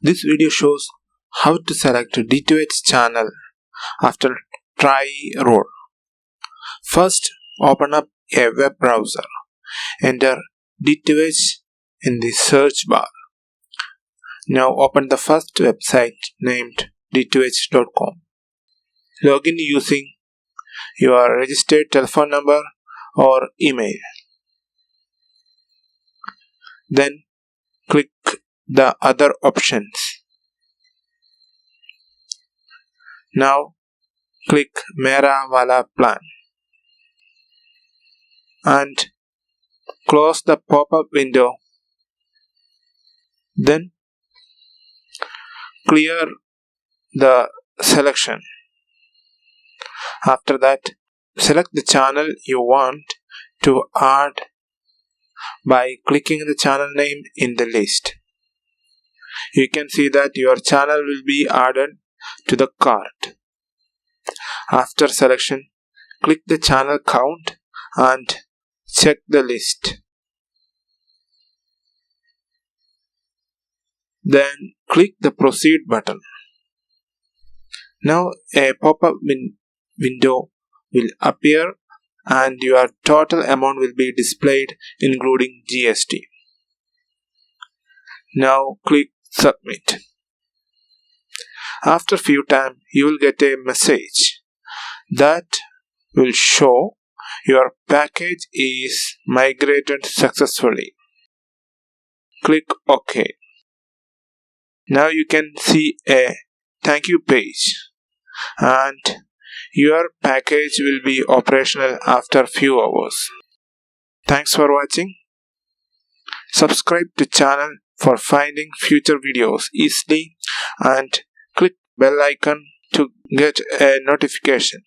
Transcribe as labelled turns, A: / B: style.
A: This video shows how to select a D2H channel after TRAI Rule. First, open up a web browser. Enter D2H in the search bar. Now open the first website named D2H.com. Log in using your registered telephone number or email. Then click the other options. Now click Mera Wala Plan and close the pop-up window. Then clear the selection. After that, select the channel you want to add by clicking the channel name in the list. You can see that your channel will be added to the cart. After selection, click the channel count and check the list. Then click the proceed button. Now a pop-up window will appear and your total amount will be displayed including GST. Now click submit. After few time you will get a message that will show your package is migrated successfully. Click OK. Now you can see a thank you page and your package will be operational after few hours. Thanks for watching. Subscribe to channel for finding future videos easily and click bell icon to get a notification.